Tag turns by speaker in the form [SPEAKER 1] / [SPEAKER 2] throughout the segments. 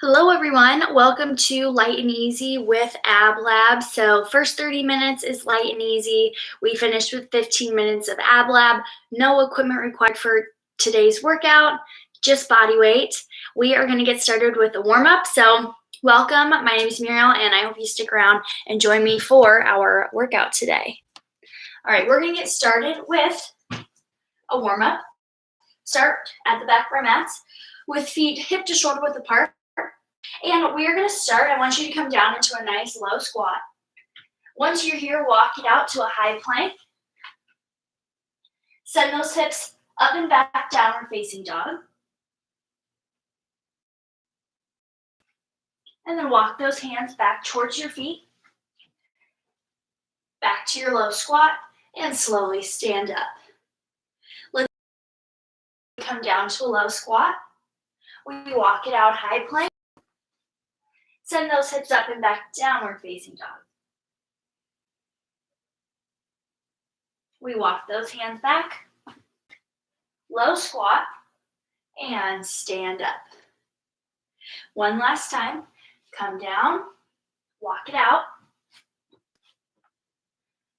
[SPEAKER 1] Hello, everyone. Welcome to Light and Easy with Ab Lab. So, first 30 minutes is light and easy. We finished with 15 minutes of Ab Lab. No equipment required for today's workout, just body weight. We are going to get started with a warm up. So, welcome. My name is Muriel, and I hope you stick around and join me for our workout today. All right, we're going to get started with a warm up. Start at the back of our mats with feet hip to shoulder width apart. And we are going to start. I want you to come down into a nice low squat. Once you're here, walk it out to a high plank. Send those hips up and back, downward facing dog. And then walk those hands back towards your feet. Back to your low squat and slowly stand up. Let's come down to a low squat. We walk it out high plank. Send those hips up and back, downward facing dog. We walk those hands back, low squat, and stand up. One last time, come down, walk it out.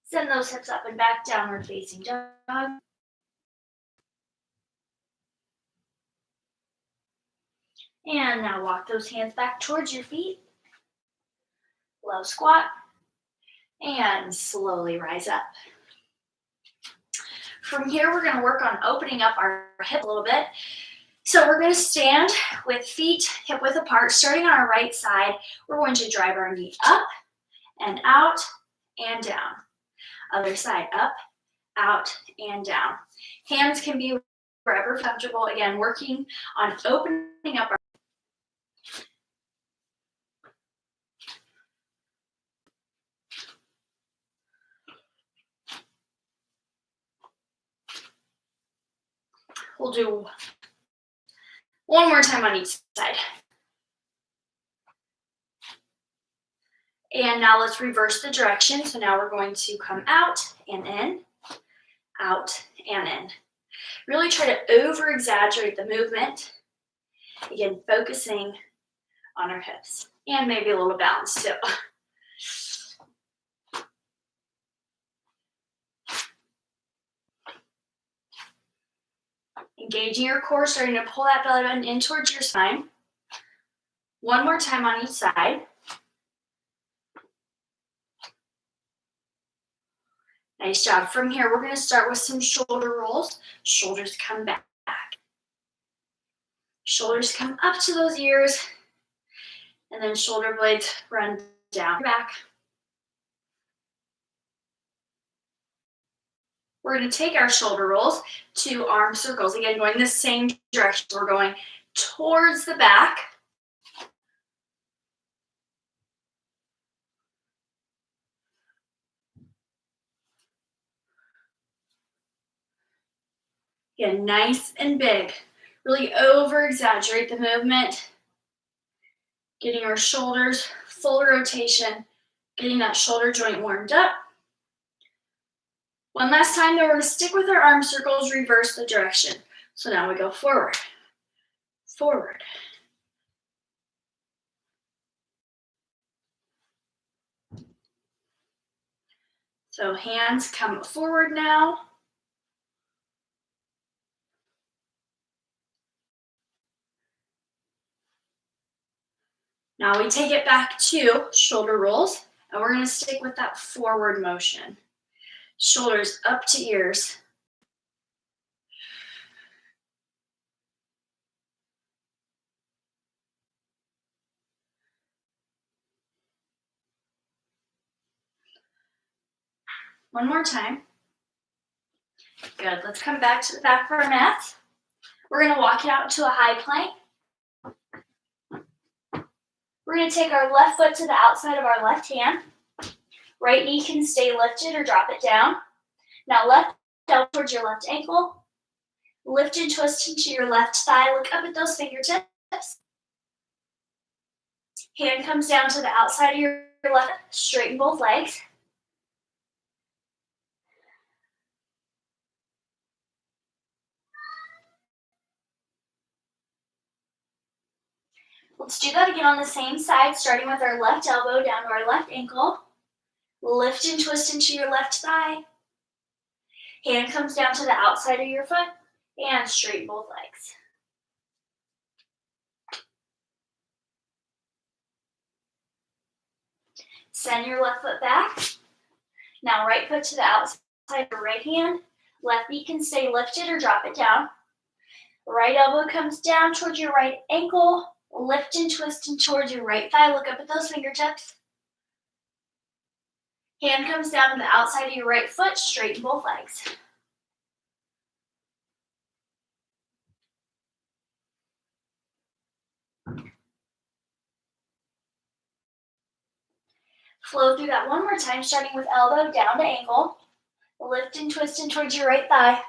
[SPEAKER 1] Send those hips up and back, downward facing dog. And now walk those hands back towards your feet. Low squat. And slowly rise up. From here, we're going to work on opening up our hip a little bit. So we're going to stand with feet hip width apart. Starting on our right side, we're going to drive our knee up and out and down. Other side, up, out, and down. Hands can be wherever comfortable. Again, working on opening up our We'll do one more time on each side. And now let's reverse the direction. So now we're going to come out and in, out and in. Really try to over-exaggerate the movement. Again, focusing on our hips and maybe a little balance too. Engaging your core, starting to pull that belly button in towards your spine. One more time on each side. Nice job. From here, we're going to start with some shoulder rolls. Shoulders come back. Shoulders come up to those ears. And then shoulder blades run down back. We're going to take our shoulder rolls to arm circles. Again, going the same direction. We're going towards the back. Again, nice and big. Really over-exaggerate the movement. Getting our shoulders full rotation. Getting that shoulder joint warmed up. One last time, then we're going to stick with our arm circles, reverse the direction. So now we go forward, forward. So hands come forward now. Now we take it back to shoulder rolls, and we're going to stick with that forward motion. Shoulders up to ears. One more time. Good. Let's come back to the back of our mats. We're going to walk it out to a high plank. We're going to take our left foot to the outside of our left hand. Right knee can stay lifted or drop it down. Now left elbow towards your left ankle. Lift and twist into your left thigh. Look up at those fingertips. Hand comes down to the outside of your left. Straighten both legs. Let's do that again on the same side, starting with our left elbow down to our left ankle. Lift and twist into your left thigh. Hand comes down to the outside of your foot and straighten both legs. Send your left foot back. Now right foot to the outside of your right hand. Left knee can stay lifted or drop it down. Right elbow comes down towards your right ankle. Lift and twist in towards your right thigh. Look up at those fingertips. Hand comes down to the outside of your right foot. Straighten both legs. Flow through that one more time, starting with elbow down to ankle. Lift and twist in towards your right thigh.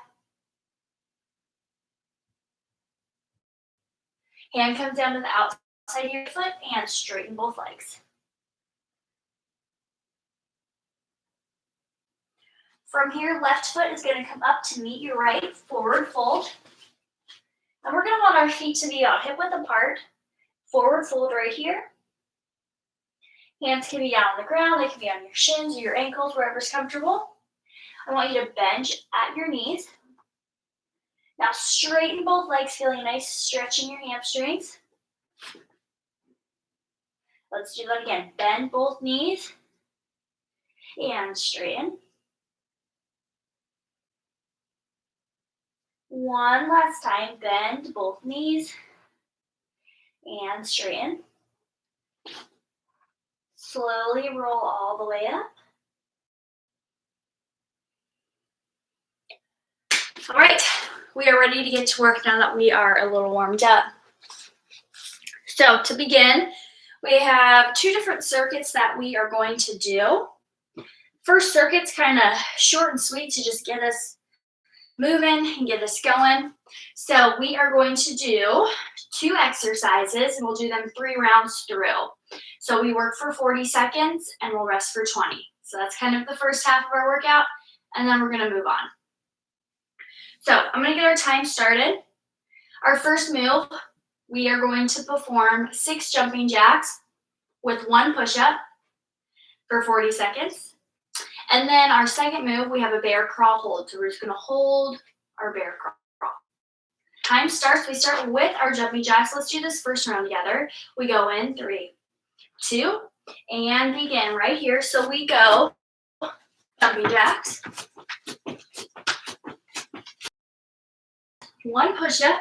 [SPEAKER 1] Hand comes down to the outside of your foot and straighten both legs. From here, left foot is going to come up to meet your right, forward fold. And we're going to want our feet to be about hip width apart. Forward fold right here. Hands can be down on the ground, they can be on your shins or your ankles, wherever's comfortable. I want you to bend at your knees. Now straighten both legs, feeling a nice stretch in your hamstrings. Let's do that again. Bend both knees and straighten. One last time, bend both knees and straighten. Slowly roll all the way up. All right, we are ready to get to work now that we are a little warmed up. So to begin, we have two different circuits that we are going to do. First circuit's kind of short and sweet to just get us moving and get us going. So we are going to do 2 exercises, and we'll do them 3 rounds through. So we work for 40 seconds and we'll rest for 20. So that's kind of the first half of our workout, and then we're going to move on. So I'm going to get our time started. Our first move, we are going to perform 6 jumping jacks with 1 push-up for 40 seconds. And then our second move, we have a bear crawl hold. So we're just going to hold our bear crawl. Time starts. We start with our jumping jacks. Let's do this first round together. We go in 3, 2, and begin right here. So we go jumping jacks, 1 push-up,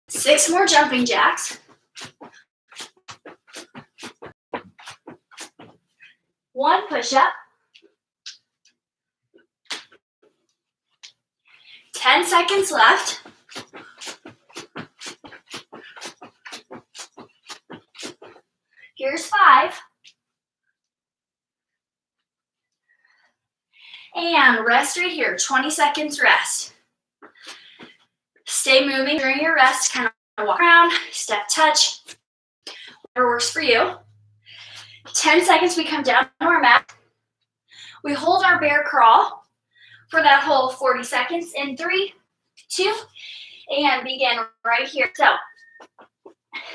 [SPEAKER 1] 6 more jumping jacks, 1 push-up, 10 seconds left. Here's 5. And rest right here, 20 seconds rest. Stay moving during your rest, kind of walk around, step touch, whatever works for you. 10 seconds, we come down to our mat. We hold our bear crawl for that whole 40 seconds in 3, 2, and begin right here. So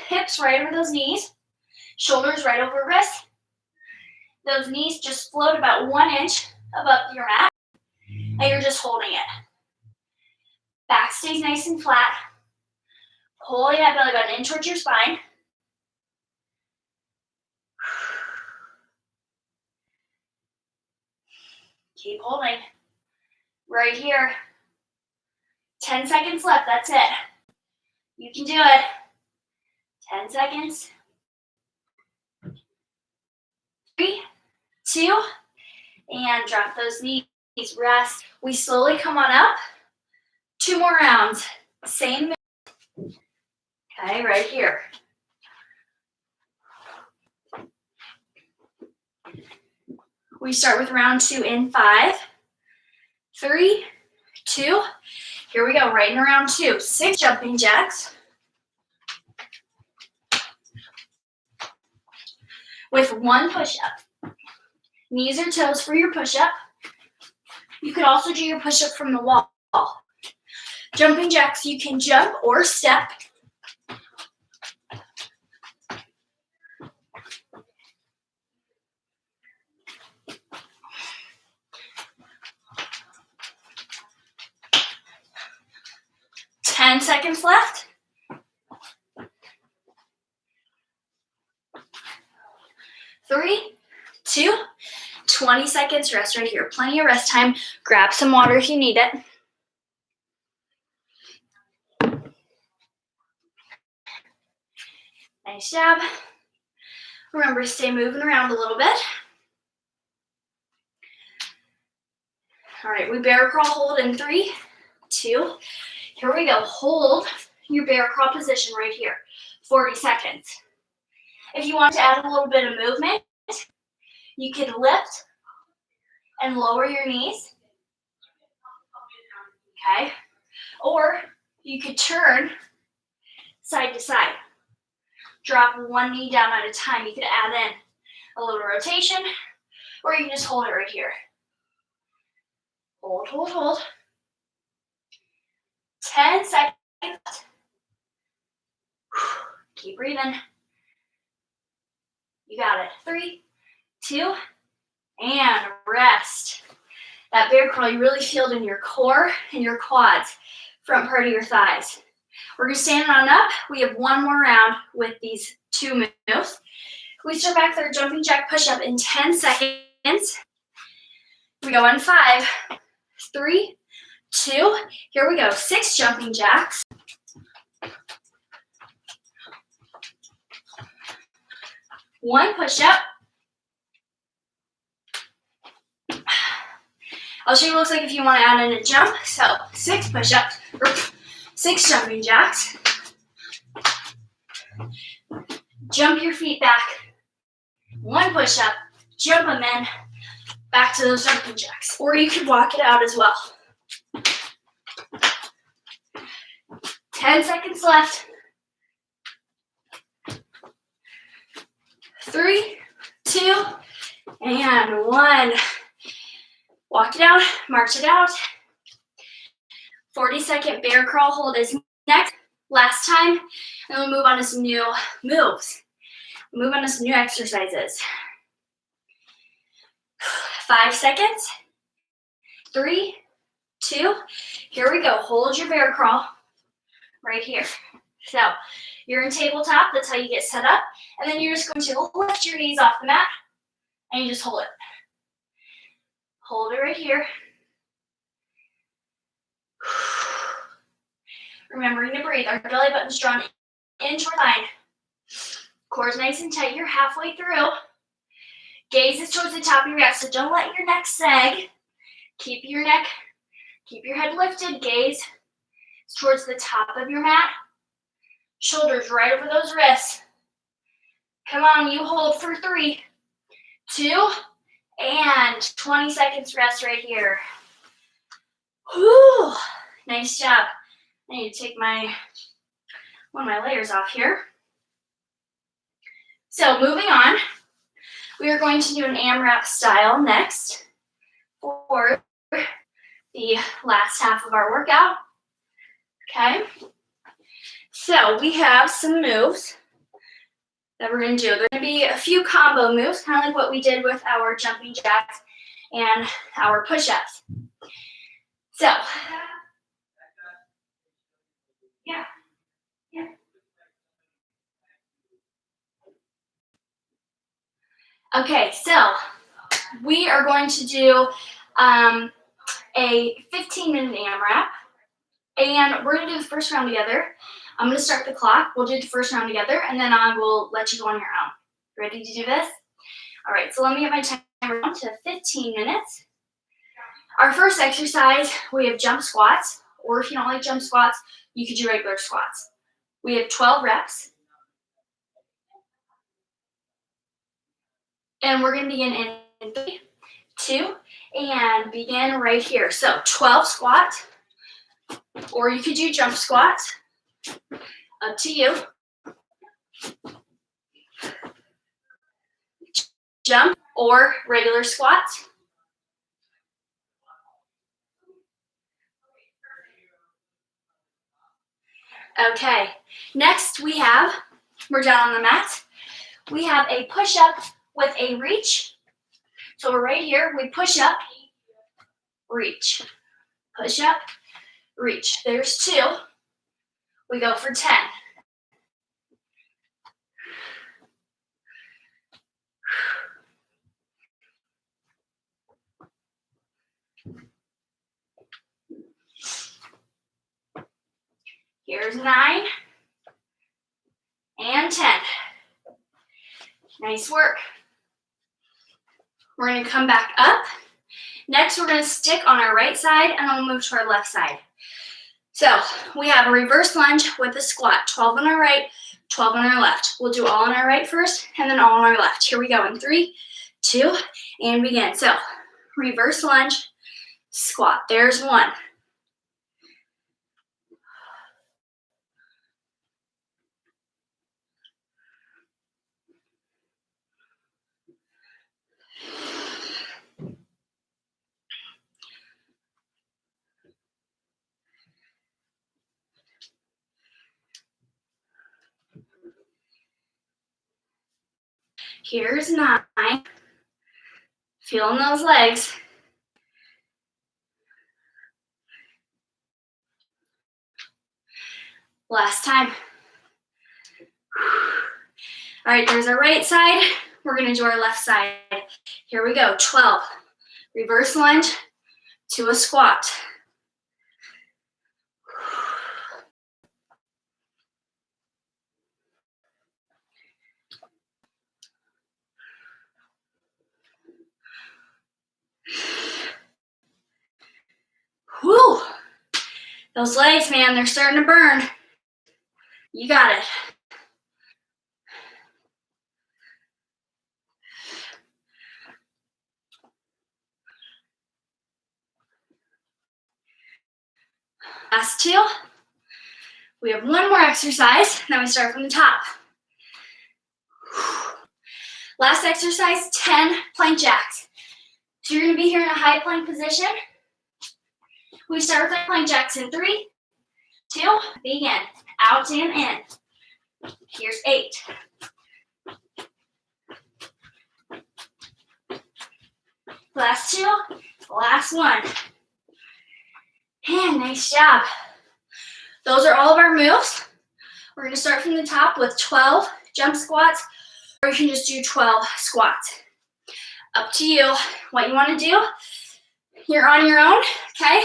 [SPEAKER 1] hips right over those knees, shoulders right over wrists. Those knees just float about 1 inch above your mat, and you're just holding it. Back stays nice and flat. Pulling that belly button in towards your spine. Keep holding. Right here. 10 seconds left, that's it. You can do it. 10 seconds. 3, 2, and drop those knees, rest. We slowly come on up. 2 more rounds. Same move. Okay, right here. We start with round 2 in 5, 3, 2. Here we go, right in round 2. 6 jumping jacks with 1 push-up. Knees or toes for your push-up. You could also do your push-up from the wall. Jumping jacks, you can jump or step. 10 seconds left. 3, 2, 20 seconds, rest right here. Plenty of rest time. Grab some water if you need it. Nice job. Remember to stay moving around a little bit. All right, we bear crawl hold in 3, 2, here we go. Hold your bear crawl position right here, 40 seconds. If you want to add a little bit of movement, you could lift and lower your knees, okay? Or you could turn side to side. Drop one knee down at a time. You could add in a little rotation, or you can just hold it right here. Hold, hold, hold. 10 seconds. Keep breathing. You got it. 3, 2, and rest. That bear crawl, you really feel it in your core and your quads, front part of your thighs. We're going to stand on up. We have one more round with these 2 moves. We start back there, jumping jack push-up in 10 seconds. We go in 5, 3, 2, here we go. 6 jumping jacks. 1 push-up. I'll show you what it looks like if you want to add in a jump. So 6 push-ups, 6 jumping jacks. Jump your feet back. 1 push-up, jump them in, back to those jumping jacks. Or you could walk it out as well. 10 seconds left. 3, 2, and 1. Walk it out, march it out. 40-second bear crawl hold is next. Last time, and we'll move on to some new moves. Move on to some new exercises. 5 seconds. 3, 2, here we go. Hold your bear crawl right here. So you're in tabletop, that's how you get set up. And then you're just going to lift your knees off the mat and you just hold it. Hold it right here. Remembering to breathe. Our belly button's drawn in toward the line. Core's nice and tight. You're halfway through. Gaze is towards the top of your head, so don't let your neck sag. Keep your head lifted. Gaze is towards the top of your mat. Shoulders right over those wrists. Come on, you hold for 3, 2, and 20 seconds rest right here. Whew, nice job. I need to take one of my layers off here. So moving on, we are going to do an AMRAP style next for the last half of our workout. Okay, so we have some moves that we're going to do. There are going to be a few combo moves, kind of like what we did with our jumping jacks and our push-ups. So, yeah. Okay, so we are going to do a 15-minute AMRAP, and we're going to do the first round together. I'm going to start the clock. We'll do the first round together, and then I will let you go on your own. Ready to do this? All right, so let me get my timer down to 15 minutes. Our first exercise, we have jump squats, or if you don't like jump squats, you could do regular squats. We have 12 reps. And we're going to begin in 3, 2, and begin right here. So 12 squats, or you could do jump squats. Up to you. Jump or regular squats. Okay, next we're down on the mat. We have a push-up with a reach. So we're right here, we push up, reach. Push up, reach. There's 2. We go for 10. Here's 9 and 10. Nice work. We're going to come back up. Next, we're going to stick on our right side and then we'll move to our left side. So we have a reverse lunge with a squat, 12 on our right, 12 on our left. We'll do all on our right first and then all on our left. Here we go in 3, 2, and begin. So reverse lunge, squat. There's 1. Here's 9. Feeling those legs. Last time. All right, there's our right side. We're going to do our left side. Here we go. 12. Reverse lunge to a squat. Whew. Those legs, man, they're starting to burn. You got it. Last 2. We have 1 more exercise, then we start from the top. Last exercise, 10 plank jacks. So you're going to be here in a high plank position. We start with plank jacks in 3, 2, begin. Out and in. Here's 8. Last 2, last 1. And nice job. Those are all of our moves. We're going to start from the top with 12 jump squats, or you can just do 12 squats. Up to you what you want to do. You're on your own, okay?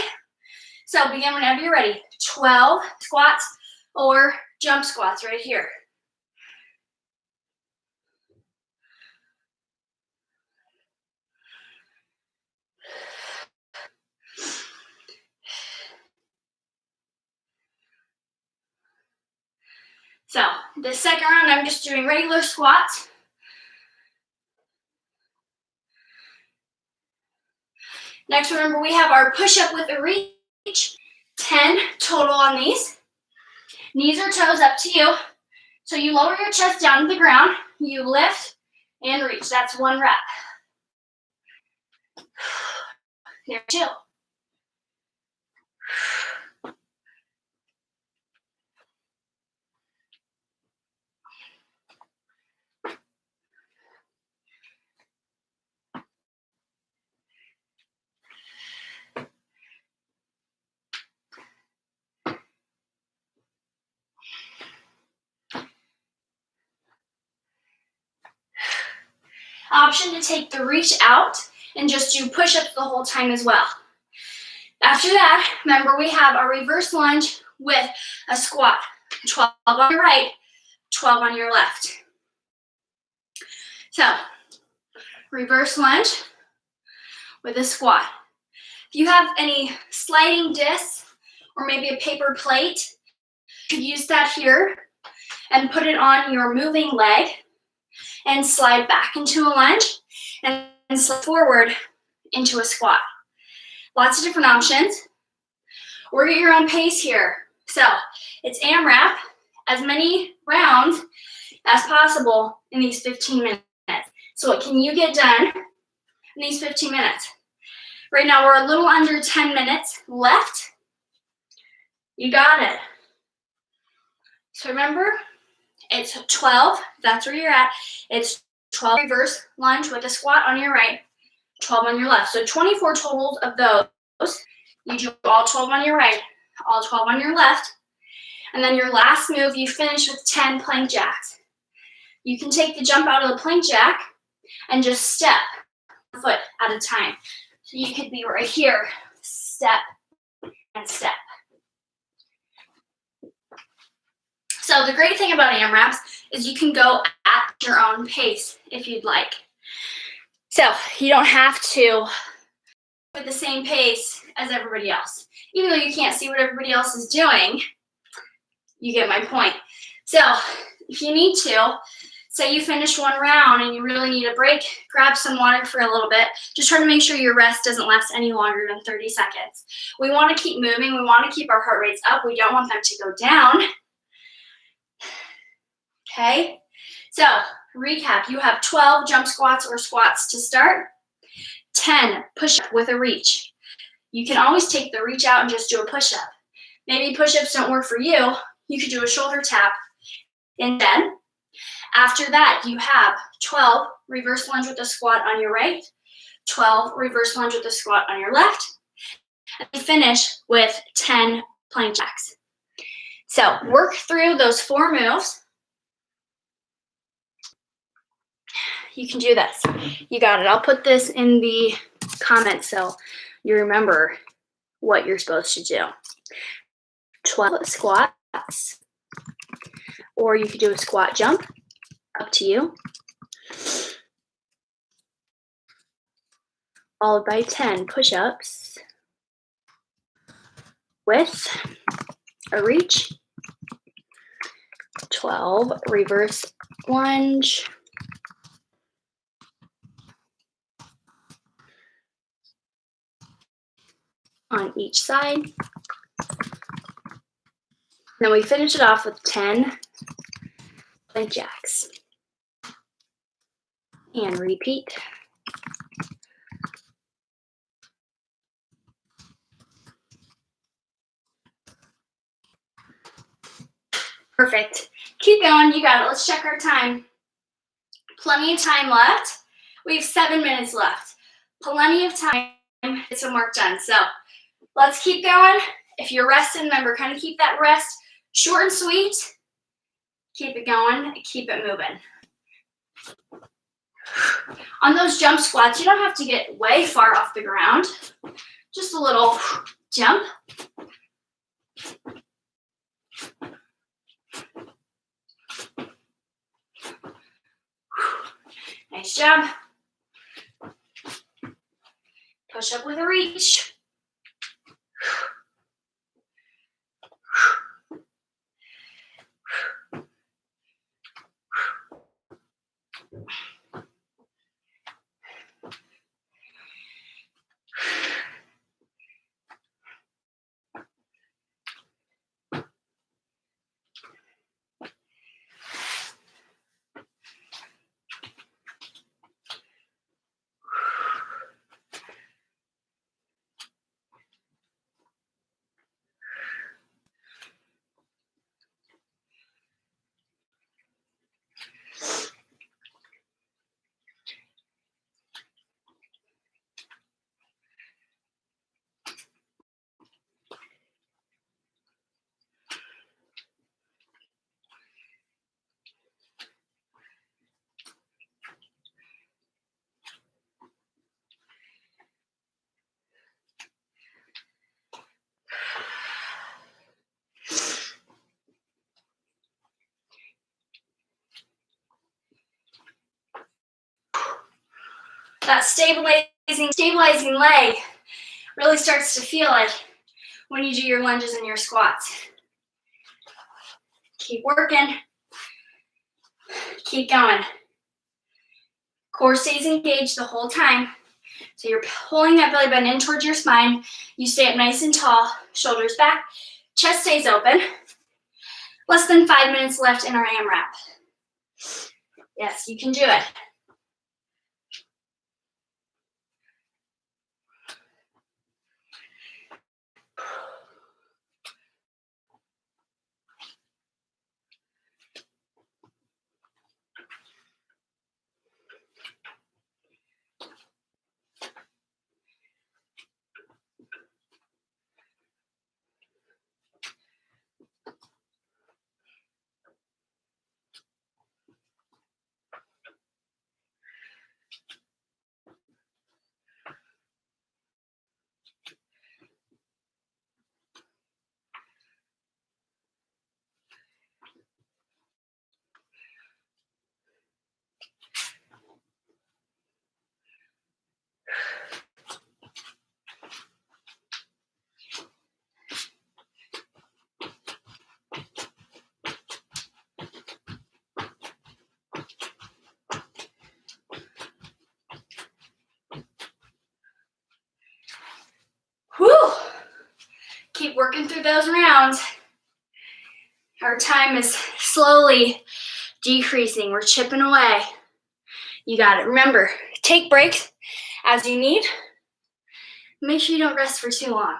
[SPEAKER 1] So begin whenever you're ready. 12 squats or jump squats right here. So this second round, I'm just doing regular squats. Next, remember we have our push-up with a reach. 10 total on these. Knees or toes up to you. So you lower your chest down to the ground. You lift and reach. That's 1 rep. There, 2. Option to take the reach out and just do push-ups the whole time as well. After that, remember we have our reverse lunge with a squat. 12 on your right, 12 on your left. So, reverse lunge with a squat. If you have any sliding discs or maybe a paper plate, you could use that here and put it on your moving leg and slide back into a lunge and slide forward into a squat. Lots of different options. Work at your own pace here. So it's AMRAP, as many rounds as possible in these 15 minutes. So what can you get done in these 15 minutes? Right now we're a little under 10 minutes left. You got it. So remember, it's 12, that's where you're at. It's 12 reverse lunge with a squat on your right, 12 on your left. So 24 totals of those. You do all 12 on your right, all 12 on your left. And then your last move, you finish with 10 plank jacks. You can take the jump out of the plank jack and just step one foot at a time. So you could be right here, step and step. So the great thing about AMRAPs is you can go at your own pace if you'd like. So you don't have to at the same pace as everybody else. Even though you can't see what everybody else is doing, you get my point. So if you need to, say you finish one round and you really need a break, grab some water for a little bit. Just try to make sure your rest doesn't last any longer than 30 seconds. We want to keep moving. We want to keep our heart rates up. We don't want them to go down. Okay? So recap, you have 12 jump squats or squats to start, 10 push-up with a reach. You can always take the reach out and just do a push-up. Maybe push-ups don't work for you. You could do a shoulder tap instead. After that, you have 12 reverse lunge with a squat on your right, 12 reverse lunge with a squat on your left, and finish with 10 plank jacks. So work through those 4 moves. You can do this. You got it. I'll put this in the comments so you remember what you're supposed to do. 12 squats, or you could do a squat jump, up to you. Followed by 10 push-ups with a reach, 12 reverse lunge, on each side. Then we finish it off with 10 plank jacks. And repeat. Perfect. Keep going. You got it. Let's check our time. Plenty of time left. We have 7 minutes left. Plenty of time to get some work done. So let's keep going. If you're resting, remember, kind of keep that rest short and sweet. Keep it going. Keep it moving. On those jump squats, you don't have to get way far off the ground. Just a little jump. Nice job. Push up with a reach. That stabilizing leg really starts to feel it when you do your lunges and your squats. Keep working. Keep going. Core stays engaged the whole time. So you're pulling that belly button in towards your spine. You stay up nice and tall, shoulders back, chest stays open. Less than 5 minutes left in our AMRAP. Yes, you can do it. keep working through those rounds. Our time is slowly decreasing. We're chipping away. You got it. Remember, take breaks as you need. Make sure you don't rest for too long.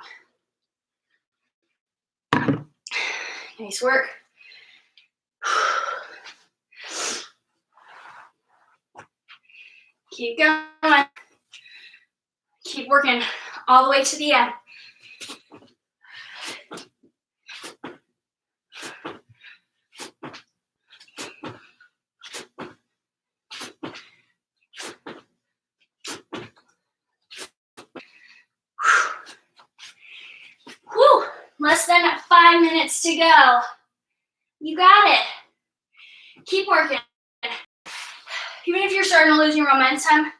[SPEAKER 1] Nice work. Keep going. Keep working all the way to the end. Whew. Less than 5 minutes to go. You got it. Keep working. Even if you're starting to lose your momentum,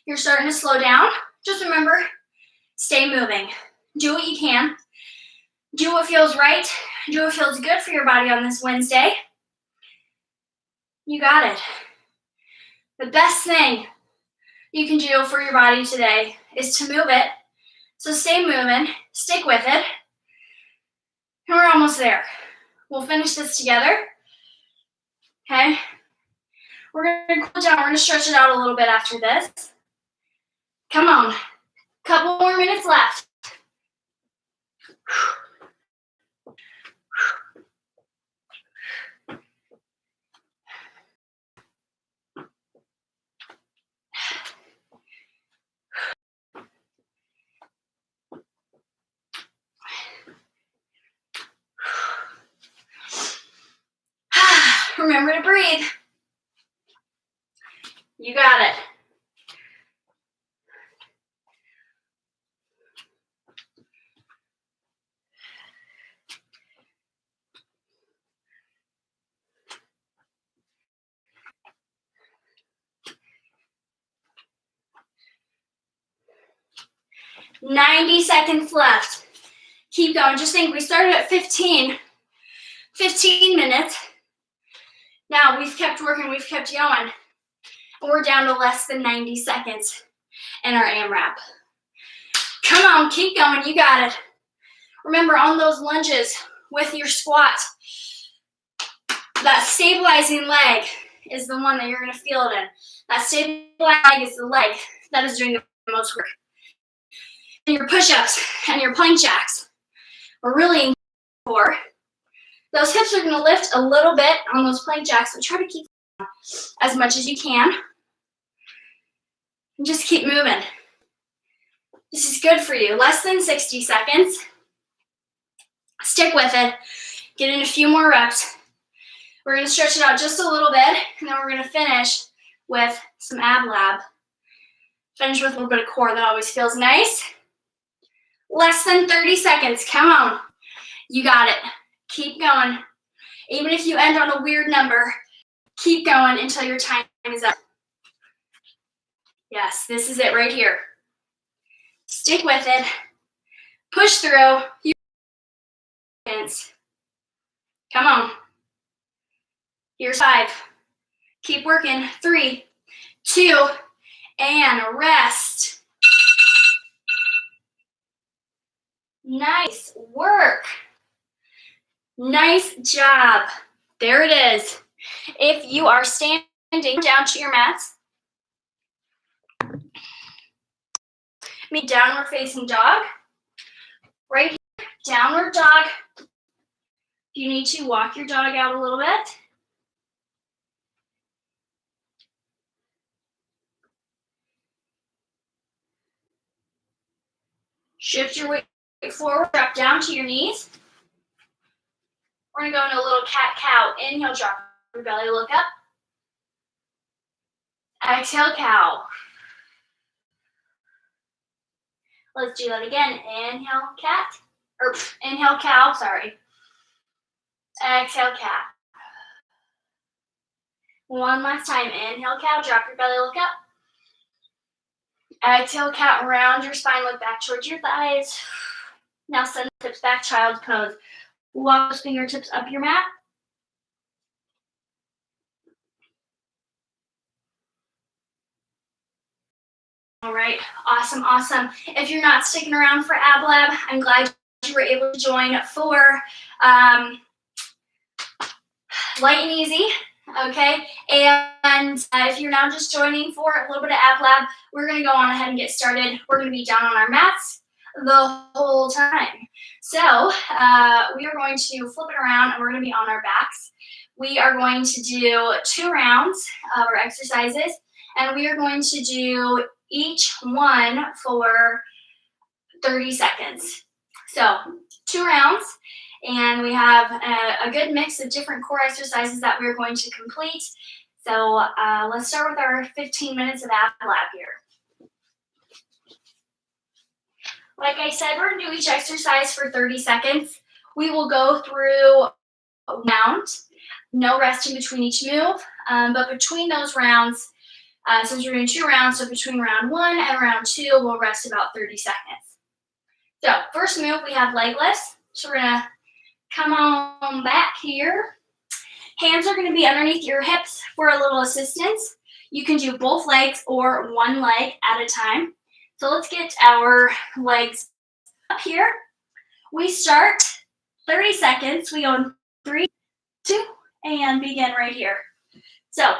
[SPEAKER 1] you're starting to slow down, just remember, stay moving. Do what you can. Do what feels right. Do what feels good for your body on this Wednesday. You got it. The best thing you can do for your body today is to move it. So stay moving, stick with it, and we're almost there. We'll finish this together, okay? We're gonna cool down, we're gonna stretch it out a little bit after this. Come on, couple more minutes left. Remember to breathe. You got it. "90 seconds left. Keep going. Just think, we started at 15 minutes. Now we've kept working, we've kept going. And we're down to less than 90 seconds in our AMRAP. Come on, keep going, you got it. Remember, on those lunges with your squat, that stabilizing leg is the one that you're gonna feel it in. That stabilizing leg is the leg that is doing the most work. And your push-ups and your plank jacks are really for. Those hips are gonna lift a little bit on those plank jacks, so try to keep as much as you can. And just keep moving. This is good for you. Less than 60 seconds. Stick with it. Get in a few more reps. We're gonna stretch it out just a little bit, and then we're gonna finish with some ab lab. Finish with a little bit of core. That always feels nice. Less than 30 seconds. Come on. You got it. Keep going. Even if you end on a weird number, keep going until your time is up. Yes, this is it right here. Stick with it. Push through. Come on. Here's 5. Keep working. 3, 2, and rest. Nice work. Nice job. There it is. If you are standing down to your mats, meet downward facing dog. Right here, downward dog. You need to walk your dog out a little bit. Shift your weight forward, drop down to your knees. We're gonna go into a little cat-cow. Inhale, drop your belly, look up. Exhale, cow. Let's do that again. Inhale, cat. Or inhale, cow, sorry. Exhale, cat. One last time. Inhale, cow, drop your belly, look up. Exhale, cat, round your spine, look back towards your thighs. Now send the hips back, child's pose. Walk those fingertips up your mat. All right, awesome, awesome. If you're not sticking around for ab lab, I'm glad you were able to join for light and easy, okay? And if you're now just joining for a little bit of ab lab, we're gonna go on ahead and get started. We're gonna be down on our mats the whole time. So we are going to flip it around and we're gonna be on our backs. We are going to do 2 rounds of our exercises, and we are going to do each one for 30 seconds. So 2 rounds, and we have a good mix of different core exercises that we're going to complete. So let's start with our 15 minutes of ab lab here. Like I said, we're going to do each exercise for 30 seconds. We will go through a round, no resting between each move, but between those rounds, since we're doing 2 rounds, so between round 1 and round 2, we'll rest about 30 seconds. So first move, we have leg lifts. So we're gonna come on back here. Hands are gonna be underneath your hips for a little assistance. You can do both legs or one leg at a time. So let's get our legs up here. We start 30 seconds. We go in 3, 2, and begin right here. So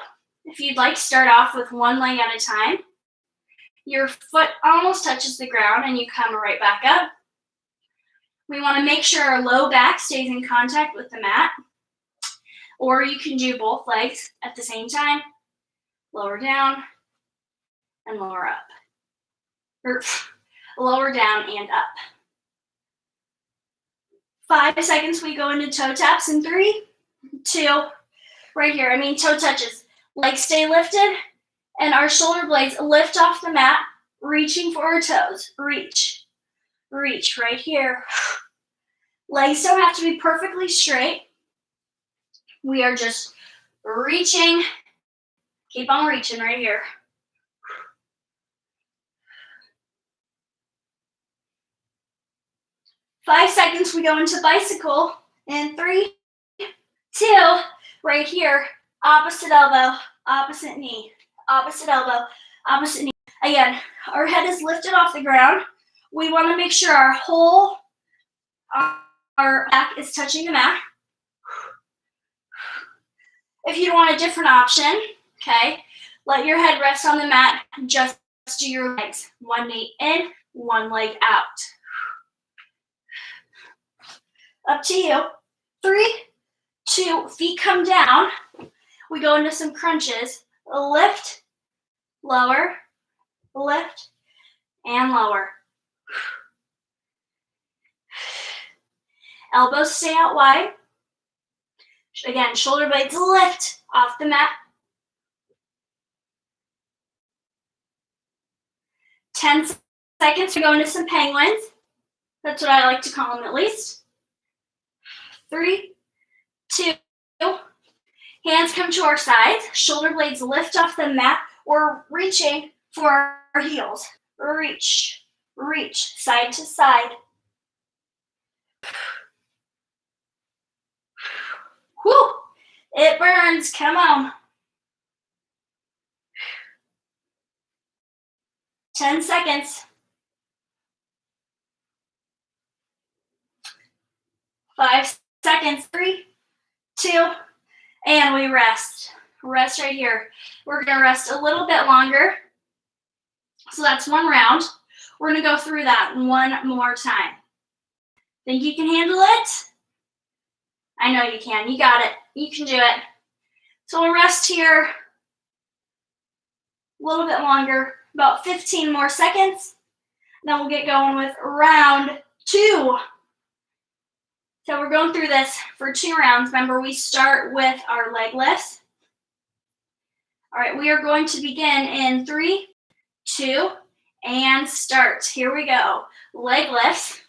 [SPEAKER 1] if you'd like to start off with one leg at a time, your foot almost touches the ground and you come right back up. We want to make sure our low back stays in contact with the mat. Or you can do both legs at the same time. Lower down and lower up. Or lower down and up. 5 seconds, we go into toe taps in 3, 2, right here. Toe touches. Legs stay lifted, and our shoulder blades lift off the mat, reaching for our toes. Reach. Reach right here. Legs don't have to be perfectly straight. We are just reaching. Keep on reaching right here. Five seconds, we go into bicycle in 3, 2, right here. Opposite elbow, opposite knee, opposite elbow, opposite knee. Again, our head is lifted off the ground. We want to make sure our whole our back is touching the mat. If you want a different option, okay, let your head rest on the mat. Just do your legs. One knee in, one leg out. Up to you. 3, 2, feet come down. We go into some crunches. Lift, lower, lift, and lower. Elbows stay out wide. Again, shoulder blades lift off the mat. 10 seconds to go into some penguins. That's what I like to call them at least. 3, 2, hands come to our sides. Shoulder blades lift off the mat. We're reaching for our heels. Reach, reach, side to side. Whew, it burns, come on. 10 seconds. 5 seconds, 3, 2, and we rest. Rest right here. We're gonna rest a little bit longer. So that's 1 round. We're gonna go through that one more time. Think you can handle it? I know you can. You got it. You can do it. So we'll rest here a little bit longer, about 15 more seconds. Then we'll get going with round 2. So we're going through this for 2 rounds. Remember, we start with our leg lifts. All right, we are going to begin in 3, 2, and start. Here we go. Leg lifts.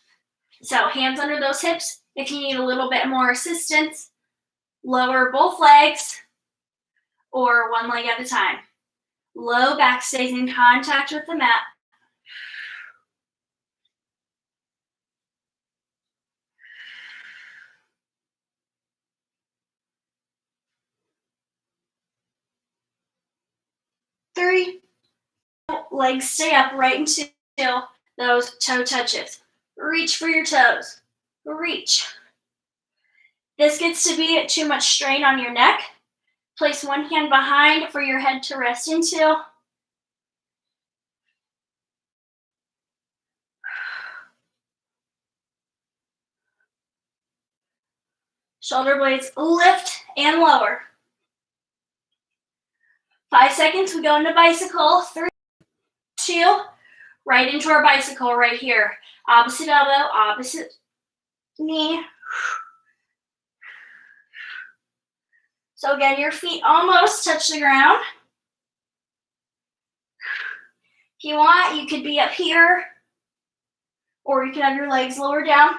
[SPEAKER 1] So hands under those hips. If you need a little bit more assistance, lower both legs or one leg at a time. Low back stays in contact with the mat. Three, legs stay up right until those toe touches. Reach for your toes. reach. This gets to be too much strain on your neck. Place one hand behind for your head to rest into. Shoulder blades lift and lower. 5 seconds, we go into bicycle. 3, 2, right into our bicycle right here. Opposite elbow, opposite knee. So again, your feet almost touch the ground. If you want, you could be up here, or you could have your legs lower down.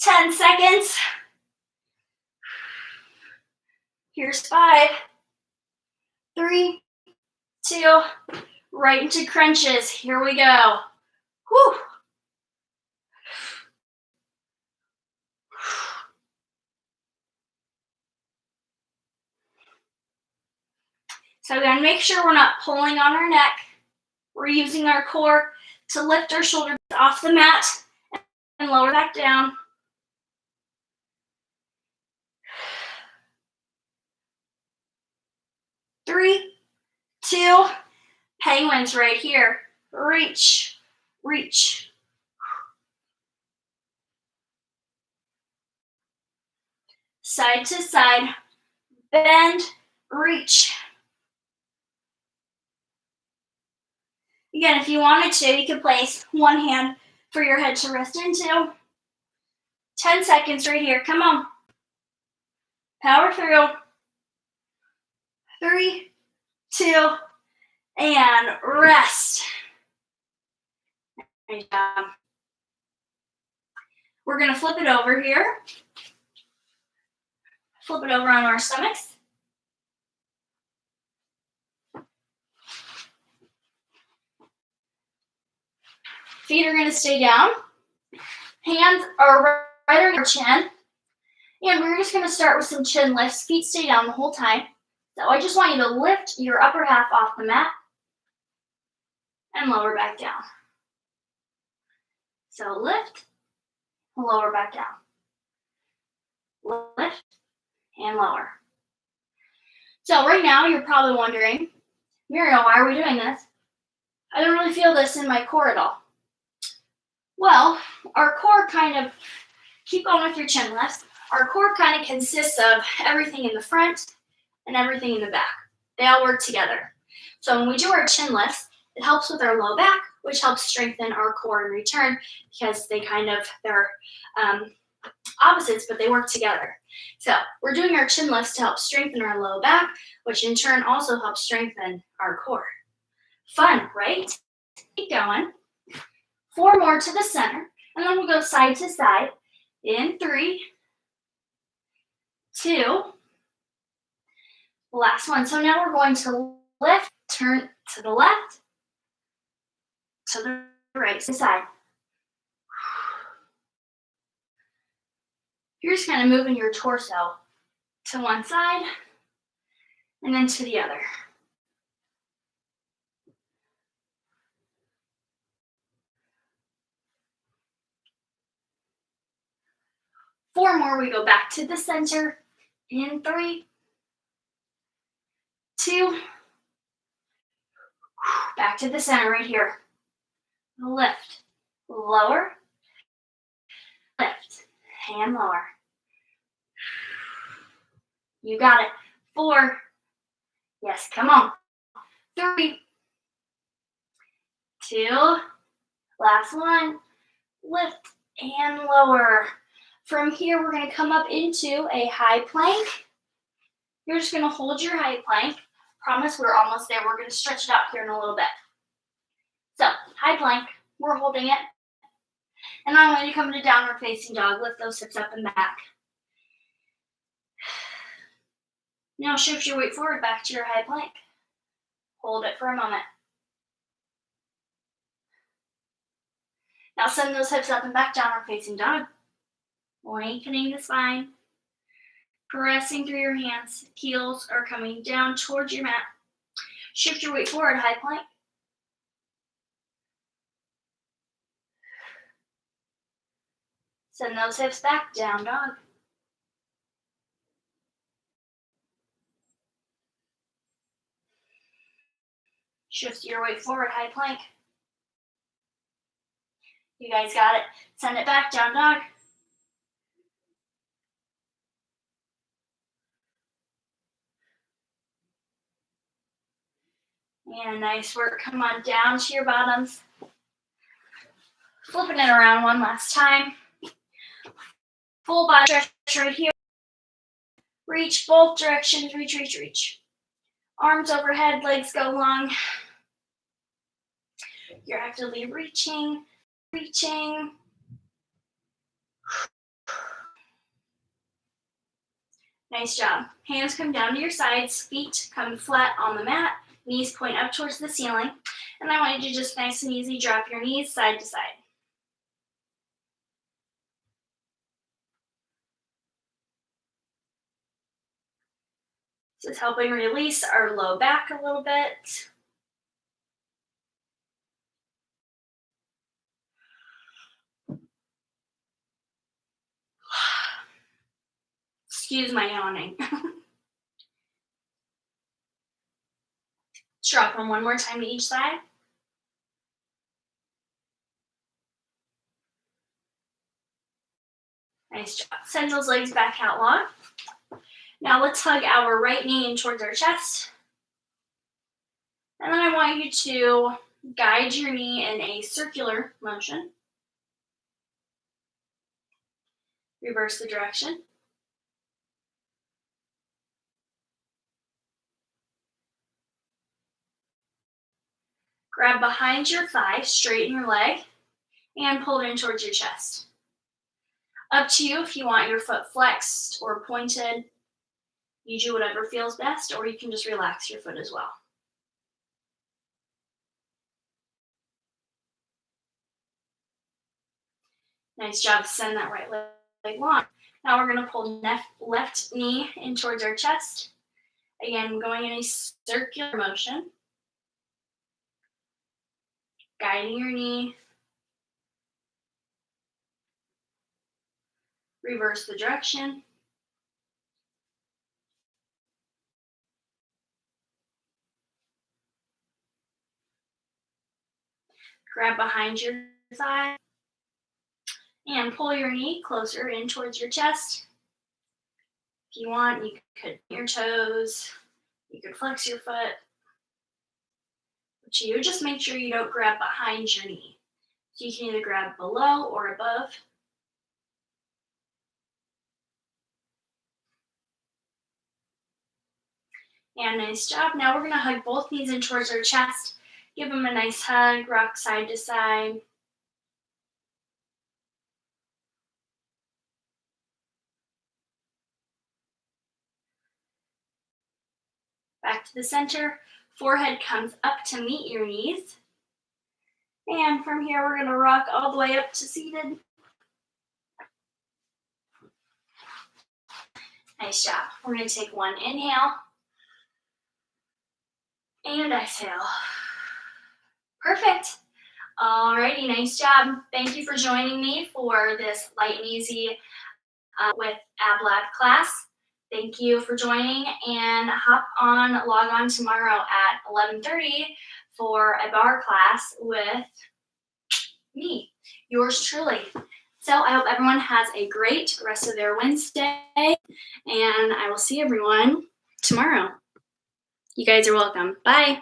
[SPEAKER 1] 10 seconds. Here's 5, 3, 2, right into crunches. Here we go. Whew. So again, make sure we're not pulling on our neck. We're using our core to lift our shoulders off the mat and lower back down. 3, 2, penguins right here. Reach, reach. Side to side, bend, reach. Again, if you wanted to, you could place one hand for your head to rest into. 10 seconds right here. Come on. Power through. 3, 2, and rest. Nice job. We're going to flip it over here. Flip it over on our stomachs. Feet are going to stay down. Hands are right on your chin. And we're just going to start with some chin lifts. Feet stay down the whole time. So I just want you to lift your upper half off the mat and lower back down. So lift, lower back down. Lift and lower. So right now you're probably wondering, Muriel, why are we doing this? I don't really feel this in my core at all. Well, our core kind of, keep going with your chin lifts. Our core kind of consists of everything in the front and everything in the back. They all work together. So when we do our chin lifts, it helps with our low back, which helps strengthen our core in return because they're opposites, but they work together. So we're doing our chin lifts to help strengthen our low back, which in turn also helps strengthen our core. Fun, right? Keep going. 4 more to the center, and then we'll go side to side in 3, 2, last one. So now we're going to lift, turn to the left, to the right side. You're just kind of moving your torso to one side and then to the other. Four more, we go back to the center in 3, 2, back to the center right here. Lift, lower, lift, and lower. You got it. 4, yes, come on. 3, 2, last one, lift and lower. From here, we're going to come up into a high plank. You're just going to hold your high plank. Promise we're almost there. We're going to stretch it out here in a little bit. So, high plank, we're holding it. And I'm going to come into downward facing dog. Lift those hips up and back. Now shift your weight forward back to your high plank. Hold it for a moment. Now send those hips up and back, downward facing dog. Lengthening the spine. Pressing through your hands. Heels are coming down towards your mat. Shift your weight forward, high plank. Send those hips back, down dog. Shift your weight forward, high plank. You guys got it. Send it back, down dog. And nice work. Come on down to your bottoms. Flipping it around one last time. Full body stretch right here. Reach both directions. Reach, reach, reach. Arms overhead, legs go long. You're actively reaching, reaching. Nice job. Hands come down to your sides, feet come flat on the mat, knees point up towards the ceiling. And I want you to just nice and easy drop your knees side to side. This is helping release our low back a little bit. Excuse my yawning. Drop them one more time to each side. Nice job. Send those legs back out long. Now let's hug our right knee in towards our chest. And then I want you to guide your knee in a circular motion. Reverse the direction. Grab behind your thigh, straighten your leg, and pull it in towards your chest. Up to you if you want your foot flexed or pointed. You do whatever feels best, or you can just relax your foot as well. Nice job. Send that right leg long. Now we're going to pull left knee in towards our chest. Again, going in a circular motion. Guiding your knee. Reverse the direction. Grab behind your thigh and pull your knee closer in towards your chest. If you want, you could your toes, you could flex your foot. But you just make sure you don't grab behind your knee. So you can either grab below or above. And nice job. Now we're going to hug both knees in towards our chest. Give them a nice hug, rock side to side. Back to the center. Forehead comes up to meet your knees. And from here, we're going to rock all the way up to seated. Nice job. We're going to take one inhale. And exhale. Perfect. Alrighty, nice job. Thank you for joining me for this light and easy with AbLab class. Thank you for joining, and log on tomorrow at 11:30 for a bar class with me, yours truly. So I hope everyone has a great rest of their Wednesday, and I will see everyone tomorrow. You guys are welcome. Bye.